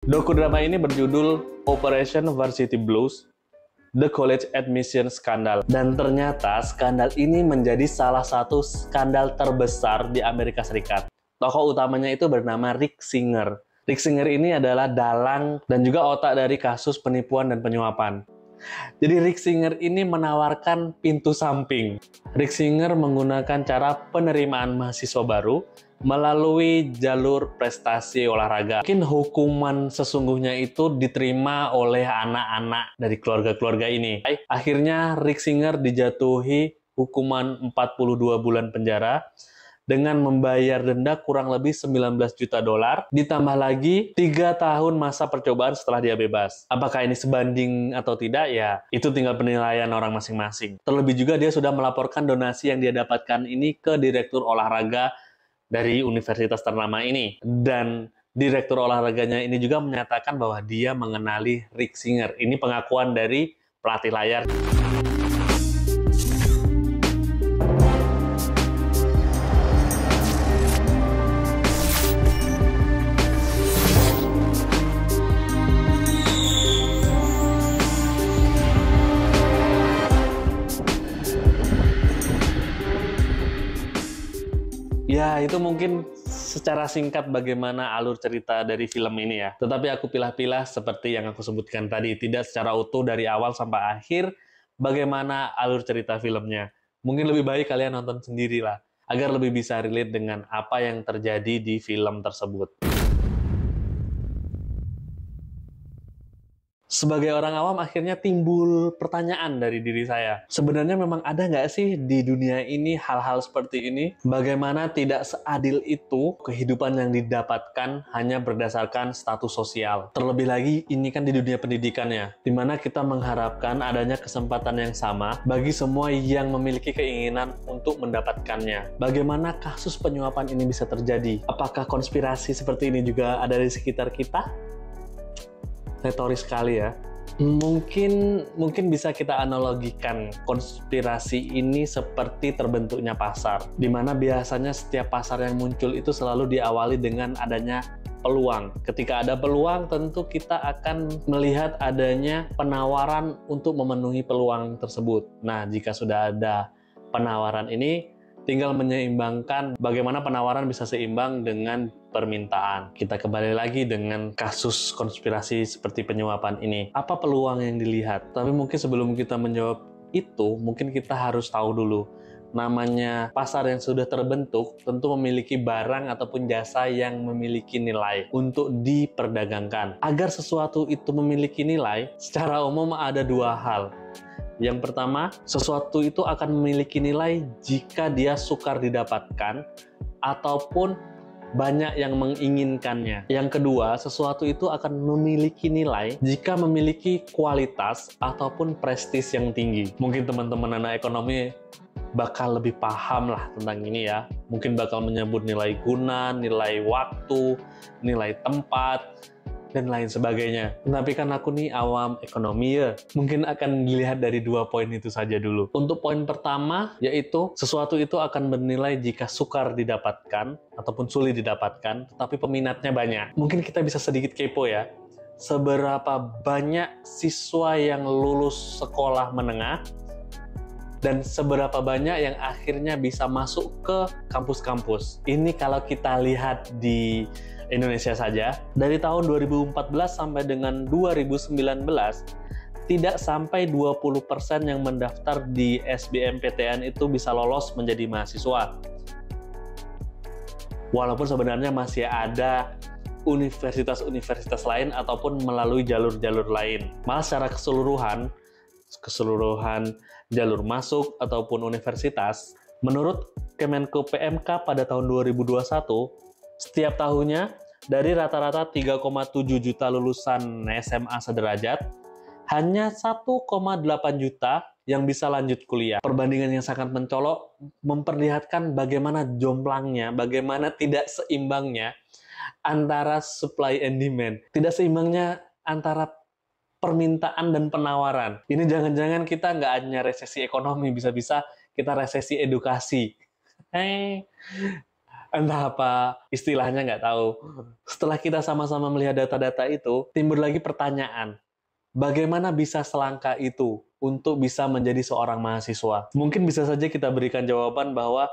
Dokudrama ini berjudul Operation Varsity Blues, The College Admission Scandal. Dan ternyata skandal ini menjadi salah satu skandal terbesar di Amerika Serikat. Tokoh utamanya itu bernama Rick Singer. Rick Singer ini adalah dalang dan juga otak dari kasus penipuan dan penyuapan. Jadi Rick Singer ini menawarkan pintu samping. Rick Singer menggunakan cara penerimaan mahasiswa baru melalui jalur prestasi olahraga. Mungkin hukuman sesungguhnya itu diterima oleh anak-anak dari keluarga-keluarga ini. Akhirnya Rick Singer dijatuhi hukuman 42 bulan penjara dengan membayar denda kurang lebih 19 juta dolar, ditambah lagi 3 tahun masa percobaan setelah dia bebas. Apakah ini sebanding atau tidak? Ya, itu tinggal penilaian orang masing-masing. Terlebih juga dia sudah melaporkan donasi yang dia dapatkan ini ke direktur olahraga dari universitas ternama ini. Dan direktur olahraganya ini juga menyatakan bahwa dia mengenali Rick Singer. Ini pengakuan dari pelatih layar. Ya, itu mungkin secara singkat bagaimana alur cerita dari film ini ya. Tetapi aku pilah-pilah seperti yang aku sebutkan tadi, tidak secara utuh dari awal sampai akhir bagaimana alur cerita filmnya. Mungkin lebih baik kalian nonton sendirilah, agar lebih bisa relate dengan apa yang terjadi di film tersebut. Sebagai orang awam, akhirnya timbul pertanyaan dari diri saya. Sebenarnya memang ada nggak sih di dunia ini hal-hal seperti ini? Bagaimana tidak seadil itu kehidupan yang didapatkan hanya berdasarkan status sosial? Terlebih lagi, ini kan di dunia pendidikan ya, di mana kita mengharapkan adanya kesempatan yang sama bagi semua yang memiliki keinginan untuk mendapatkannya. Bagaimana kasus penyuapan ini bisa terjadi? Apakah konspirasi seperti ini juga ada di sekitar kita? Retoris sekali ya. Mungkin bisa kita analogikan konspirasi ini seperti terbentuknya pasar, di mana biasanya setiap pasar yang muncul itu selalu diawali dengan adanya peluang. Ketika ada peluang, tentu kita akan melihat adanya penawaran untuk memenuhi peluang tersebut. Nah, jika sudah ada penawaran ini, tinggal menyeimbangkan bagaimana penawaran bisa seimbang dengan permintaan. Kita kembali lagi dengan kasus konspirasi seperti penyuapan ini. Apa peluang yang dilihat? Tapi mungkin sebelum kita menjawab itu, mungkin kita harus tahu dulu. Namanya pasar yang sudah terbentuk tentu memiliki barang ataupun jasa yang memiliki nilai untuk diperdagangkan. Agar sesuatu itu memiliki nilai, secara umum ada dua hal. Yang pertama, sesuatu itu akan memiliki nilai jika dia sukar didapatkan ataupun banyak yang menginginkannya. Yang kedua, sesuatu itu akan memiliki nilai jika memiliki kualitas ataupun prestis yang tinggi. Mungkin teman-teman anak ekonomi bakal lebih paham lah tentang ini ya. Mungkin bakal menyebut nilai guna, nilai waktu, nilai tempat, dan lain sebagainya. Tapi kan aku nih awam ekonomi ya, mungkin akan dilihat dari dua poin itu saja dulu. Untuk poin pertama, yaitu sesuatu itu akan bernilai jika sukar didapatkan ataupun sulit didapatkan, tetapi peminatnya banyak. Mungkin kita bisa sedikit kepo ya, seberapa banyak siswa yang lulus sekolah menengah dan seberapa banyak yang akhirnya bisa masuk ke kampus-kampus. Ini kalau kita lihat di Indonesia saja, dari tahun 2014 sampai dengan 2019, tidak sampai 20% yang mendaftar di SBMPTN itu bisa lolos menjadi mahasiswa. Walaupun sebenarnya masih ada universitas-universitas lain ataupun melalui jalur-jalur lain. Malah secara keseluruhan jalur masuk ataupun universitas, menurut Kemenko PMK pada tahun 2021, setiap tahunnya dari rata-rata 3,7 juta lulusan SMA sederajat, hanya 1,8 juta yang bisa lanjut kuliah. Perbandingan yang sangat mencolok memperlihatkan bagaimana jomplangnya, bagaimana tidak seimbangnya antara supply and demand. Tidak seimbangnya antara permintaan dan penawaran. Ini jangan-jangan kita nggak hanya resesi ekonomi, bisa-bisa kita resesi edukasi. Entah apa istilahnya nggak tahu. Setelah kita sama-sama melihat data-data itu, timbul lagi pertanyaan, bagaimana bisa selangka itu untuk bisa menjadi seorang mahasiswa? Mungkin bisa saja kita berikan jawaban bahwa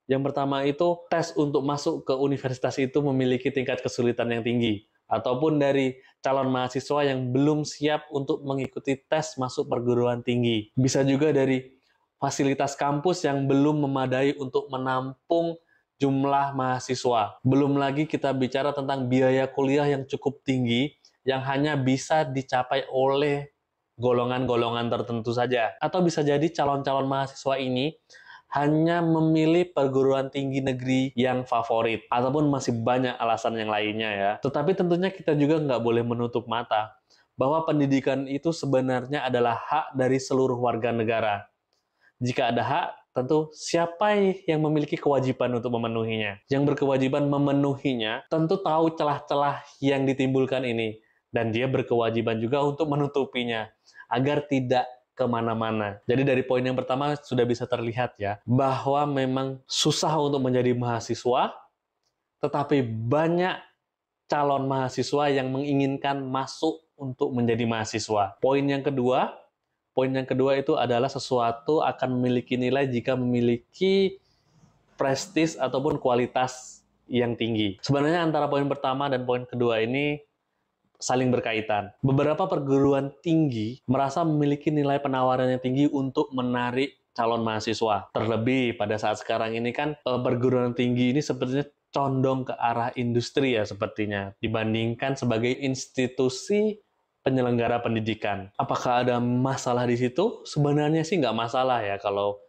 yang pertama itu tes untuk masuk ke universitas itu memiliki tingkat kesulitan yang tinggi. Ataupun dari calon mahasiswa yang belum siap untuk mengikuti tes masuk perguruan tinggi. Bisa juga dari fasilitas kampus yang belum memadai untuk menampung jumlah mahasiswa. Belum lagi kita bicara tentang biaya kuliah yang cukup tinggi yang hanya bisa dicapai oleh golongan-golongan tertentu saja. Atau bisa jadi calon-calon mahasiswa ini hanya memilih perguruan tinggi negeri yang favorit. Ataupun masih banyak alasan yang lainnya ya. Tetapi tentunya kita juga nggak boleh menutup mata bahwa pendidikan itu sebenarnya adalah hak dari seluruh warga negara. Jika ada hak, tentu siapa yang memiliki kewajiban untuk memenuhinya. Yang berkewajiban memenuhinya tentu tahu celah-celah yang ditimbulkan ini. Dan dia berkewajiban juga untuk menutupinya, agar tidak kemana-mana. Jadi dari poin yang pertama sudah bisa terlihat ya, bahwa memang susah untuk menjadi mahasiswa, tetapi banyak calon mahasiswa yang menginginkan masuk untuk menjadi mahasiswa. Poin yang kedua itu adalah sesuatu akan memiliki nilai jika memiliki prestis ataupun kualitas yang tinggi. Sebenarnya antara poin pertama dan poin kedua ini saling berkaitan. Beberapa perguruan tinggi merasa memiliki nilai penawaran yang tinggi untuk menarik calon mahasiswa. Terlebih pada saat sekarang ini kan perguruan tinggi ini sepertinya condong ke arah industri ya sepertinya, dibandingkan sebagai institusi penyelenggara pendidikan. Apakah ada masalah di situ? Sebenarnya sih nggak masalah ya kalau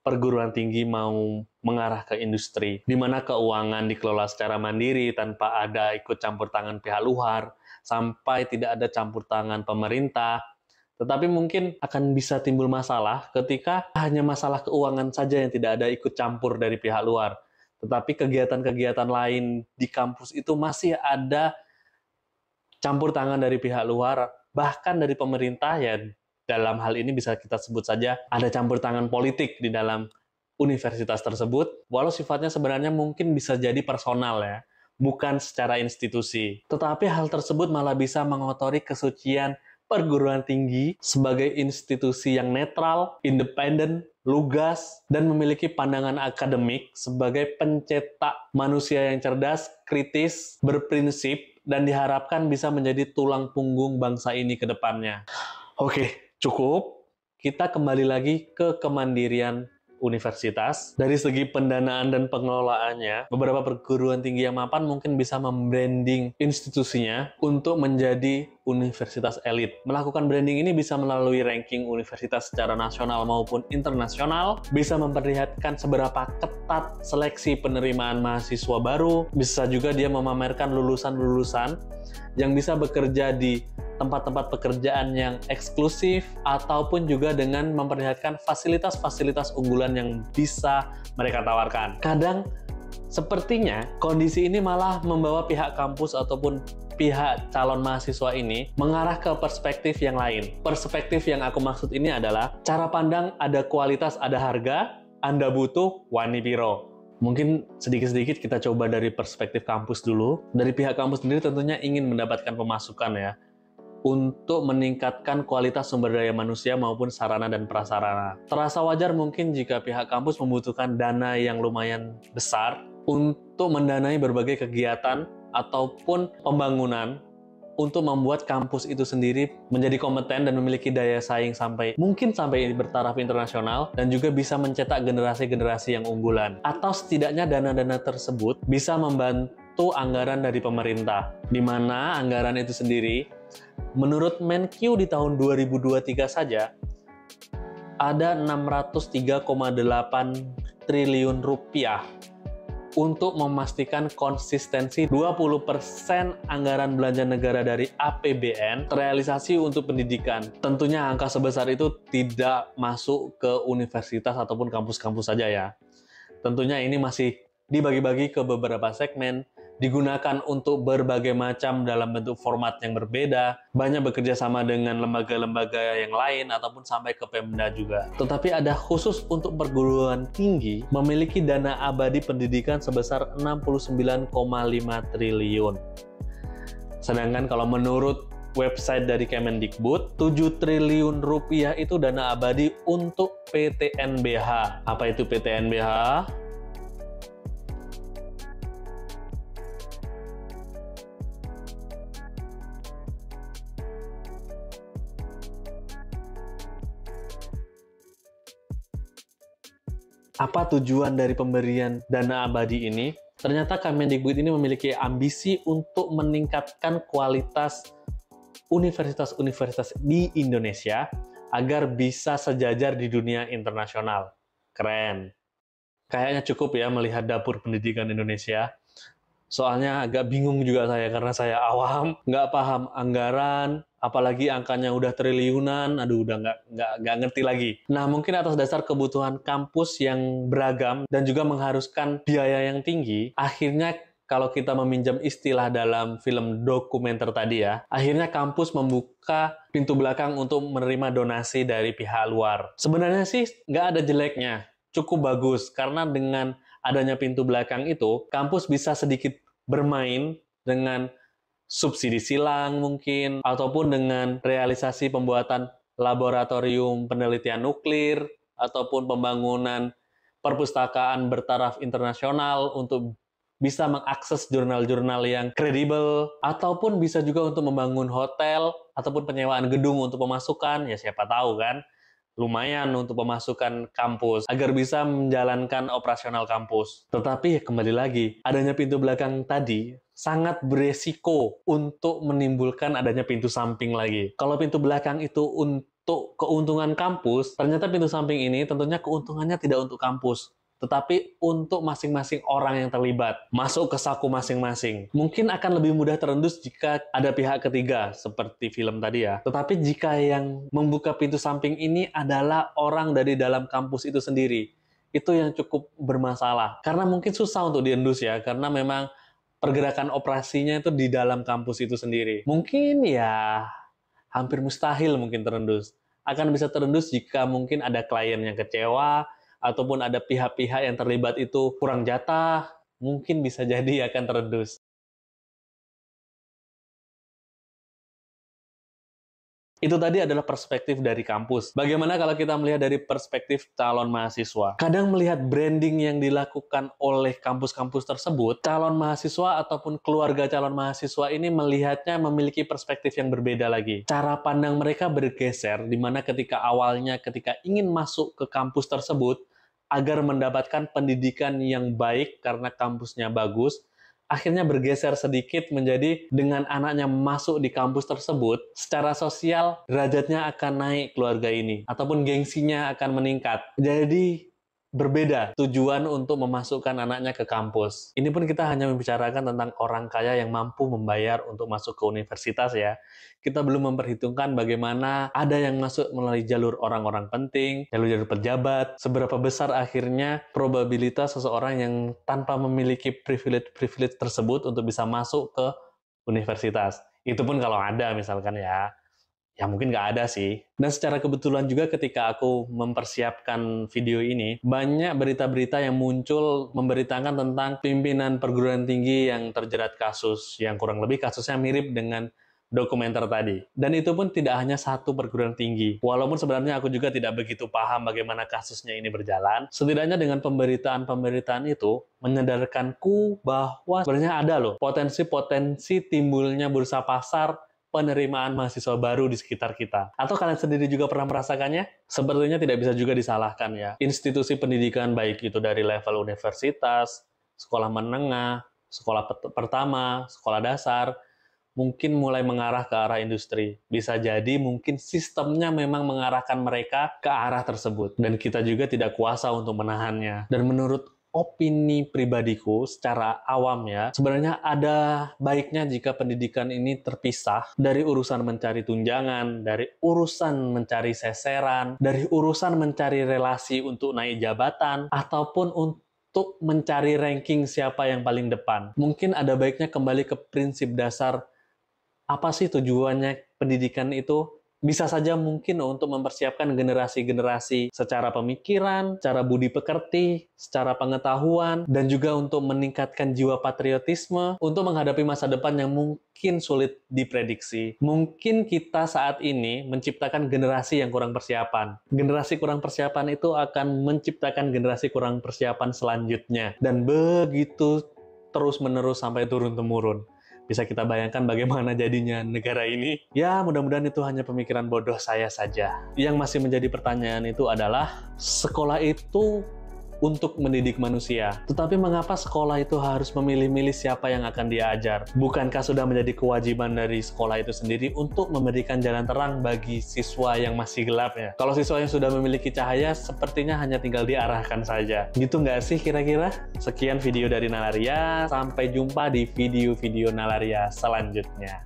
perguruan tinggi mau mengarah ke industri, di mana keuangan dikelola secara mandiri tanpa ada ikut campur tangan pihak luar, sampai tidak ada campur tangan pemerintah. Tetapi mungkin akan bisa timbul masalah ketika hanya masalah keuangan saja yang tidak ada ikut campur dari pihak luar. Tetapi kegiatan-kegiatan lain di kampus itu masih ada campur tangan dari pihak luar, bahkan dari pemerintah ya. Dalam hal ini bisa kita sebut saja ada campur tangan politik di dalam universitas tersebut, walau sifatnya sebenarnya mungkin bisa jadi personal ya, bukan secara institusi. Tetapi hal tersebut malah bisa mengotori kesucian perguruan tinggi sebagai institusi yang netral, independen, lugas, dan memiliki pandangan akademik sebagai pencetak manusia yang cerdas, kritis, berprinsip, dan diharapkan bisa menjadi tulang punggung bangsa ini ke depannya. Oke, cukup. Kita kembali lagi ke kemandirian universitas. Dari segi pendanaan dan pengelolaannya, beberapa perguruan tinggi yang mapan mungkin bisa membranding institusinya untuk menjadi universitas elit. Melakukan branding ini bisa melalui ranking universitas secara nasional maupun internasional, bisa memperlihatkan seberapa ketat seleksi penerimaan mahasiswa baru, bisa juga dia memamerkan lulusan-lulusan yang bisa bekerja di tempat-tempat pekerjaan yang eksklusif, ataupun juga dengan memperlihatkan fasilitas-fasilitas unggulan yang bisa mereka tawarkan. Kadang sepertinya kondisi ini malah membawa pihak kampus ataupun pihak calon mahasiswa ini mengarah ke perspektif yang lain. Perspektif yang aku maksud ini adalah cara pandang ada kualitas, ada harga, Anda butuh wani piro. Mungkin sedikit-sedikit kita coba dari perspektif kampus dulu. Dari pihak kampus sendiri tentunya ingin mendapatkan pemasukan ya, untuk meningkatkan kualitas sumber daya manusia maupun sarana dan prasarana. Terasa wajar mungkin jika pihak kampus membutuhkan dana yang lumayan besar untuk mendanai berbagai kegiatan ataupun pembangunan untuk membuat kampus itu sendiri menjadi kompeten dan memiliki daya saing sampai bertaraf internasional, dan juga bisa mencetak generasi-generasi yang unggulan. Atau setidaknya dana-dana tersebut bisa membantu anggaran dari pemerintah, di mana anggaran itu sendiri menurut Menkyu di tahun 2023 saja ada 603,8 triliun rupiah untuk memastikan konsistensi 20% anggaran belanja negara dari APBN terrealisasi untuk pendidikan. Tentunya angka sebesar itu tidak masuk ke universitas ataupun kampus-kampus saja ya. Tentunya ini masih dibagi-bagi ke beberapa segmen, digunakan untuk berbagai macam dalam bentuk format yang berbeda, banyak bekerja sama dengan lembaga-lembaga yang lain, ataupun sampai ke Pemda juga. Tetapi ada khusus untuk perguruan tinggi, memiliki dana abadi pendidikan sebesar 69,5 triliun. Sedangkan kalau menurut website dari Kemendikbud, 7 triliun rupiah itu dana abadi untuk PTNBH. Apa itu PTNBH? Apa tujuan dari pemberian dana abadi ini? Ternyata Kemendikbud ini memiliki ambisi untuk meningkatkan kualitas universitas-universitas di Indonesia agar bisa sejajar di dunia internasional. Keren. Kayaknya cukup ya melihat dapur pendidikan Indonesia. Soalnya agak bingung juga saya karena saya awam, nggak paham anggaran, apalagi angkanya udah triliunan, aduh udah nggak ngerti lagi. Nah, mungkin atas dasar kebutuhan kampus yang beragam dan juga mengharuskan biaya yang tinggi, akhirnya kalau kita meminjam istilah dalam film dokumenter tadi ya, akhirnya kampus membuka pintu belakang untuk menerima donasi dari pihak luar. Sebenarnya sih nggak ada jeleknya, cukup bagus, karena dengan adanya pintu belakang itu, kampus bisa sedikit bermain dengan subsidi silang mungkin, ataupun dengan realisasi pembuatan laboratorium penelitian nuklir, ataupun pembangunan perpustakaan bertaraf internasional untuk bisa mengakses jurnal-jurnal yang kredibel, ataupun bisa juga untuk membangun hotel, ataupun penyewaan gedung untuk pemasukan, ya siapa tahu kan, lumayan untuk pemasukan kampus, agar bisa menjalankan operasional kampus. Tetapi kembali lagi, adanya pintu belakang tadi sangat beresiko untuk menimbulkan adanya pintu samping lagi. Kalau pintu belakang itu untuk keuntungan kampus, ternyata pintu samping ini tentunya keuntungannya tidak untuk kampus, tetapi untuk masing-masing orang yang terlibat, masuk ke saku masing-masing. Mungkin akan lebih mudah terendus jika ada pihak ketiga, seperti film tadi ya. Tetapi jika yang membuka pintu samping ini adalah orang dari dalam kampus itu sendiri, itu yang cukup bermasalah. Karena mungkin susah untuk diendus ya, karena memang pergerakan operasinya itu di dalam kampus itu sendiri. Mungkin ya hampir mustahil mungkin terendus. Akan bisa terendus jika mungkin ada klien yang kecewa, ataupun ada pihak-pihak yang terlibat itu kurang jatah, mungkin bisa jadi akan terendus. Itu tadi adalah perspektif dari kampus. Bagaimana kalau kita melihat dari perspektif calon mahasiswa? Kadang melihat branding yang dilakukan oleh kampus-kampus tersebut, calon mahasiswa ataupun keluarga calon mahasiswa ini melihatnya memiliki perspektif yang berbeda lagi. Cara pandang mereka bergeser, di mana ketika awalnya ketika ingin masuk ke kampus tersebut, agar mendapatkan pendidikan yang baik karena kampusnya bagus, akhirnya bergeser sedikit menjadi dengan anaknya masuk di kampus tersebut, secara sosial derajatnya akan naik keluarga ini, ataupun gengsinya akan meningkat. Jadi berbeda tujuan untuk memasukkan anaknya ke kampus. Ini pun kita hanya membicarakan tentang orang kaya yang mampu membayar untuk masuk ke universitas ya. Kita belum memperhitungkan bagaimana ada yang masuk melalui jalur orang-orang penting, jalur-jalur pejabat, seberapa besar akhirnya probabilitas seseorang yang tanpa memiliki privilege tersebut untuk bisa masuk ke universitas. Itu pun kalau ada misalkan ya. Ya mungkin nggak ada sih. Dan secara kebetulan juga ketika aku mempersiapkan video ini, banyak berita-berita yang muncul memberitakan tentang pimpinan perguruan tinggi yang terjerat kasus, yang kurang lebih kasusnya mirip dengan dokumenter tadi. Dan itu pun tidak hanya satu perguruan tinggi. Walaupun sebenarnya aku juga tidak begitu paham bagaimana kasusnya ini berjalan, setidaknya dengan pemberitaan-pemberitaan itu menyadarkanku bahwa sebenarnya ada loh potensi-potensi timbulnya bursa pasar penerimaan mahasiswa baru di sekitar kita. Atau kalian sendiri juga pernah merasakannya? Sepertinya tidak bisa juga disalahkan ya. Institusi pendidikan baik itu dari level universitas, sekolah menengah, sekolah pertama, sekolah dasar, mungkin mulai mengarah ke arah industri. Bisa jadi mungkin sistemnya memang mengarahkan mereka ke arah tersebut. Dan kita juga tidak kuasa untuk menahannya. Dan menurut opini pribadiku secara awam ya, sebenarnya ada baiknya jika pendidikan ini terpisah dari urusan mencari tunjangan, dari urusan mencari seseran, dari urusan mencari relasi untuk naik jabatan, ataupun untuk mencari ranking siapa yang paling depan. Mungkin ada baiknya kembali ke prinsip dasar, apa sih tujuannya pendidikan itu? Bisa saja mungkin untuk mempersiapkan generasi-generasi secara pemikiran, secara budi pekerti, secara pengetahuan, dan juga untuk meningkatkan jiwa patriotisme untuk menghadapi masa depan yang mungkin sulit diprediksi. Mungkin kita saat ini menciptakan generasi yang kurang persiapan. Generasi kurang persiapan itu akan menciptakan generasi kurang persiapan selanjutnya. Dan begitu terus-menerus sampai turun-temurun. Bisa kita bayangkan bagaimana jadinya negara ini? Ya, mudah-mudahan itu hanya pemikiran bodoh saya saja. Yang masih menjadi pertanyaan itu adalah, sekolah itu untuk mendidik manusia. Tetapi mengapa sekolah itu harus memilih-milih siapa yang akan dia ajar? Bukankah sudah menjadi kewajiban dari sekolah itu sendiri untuk memberikan jalan terang bagi siswa yang masih gelap ya? Kalau siswa yang sudah memiliki cahaya, sepertinya hanya tinggal diarahkan saja. Gitu nggak sih kira-kira? Sekian video dari Nalaria, sampai jumpa di video-video Nalaria selanjutnya.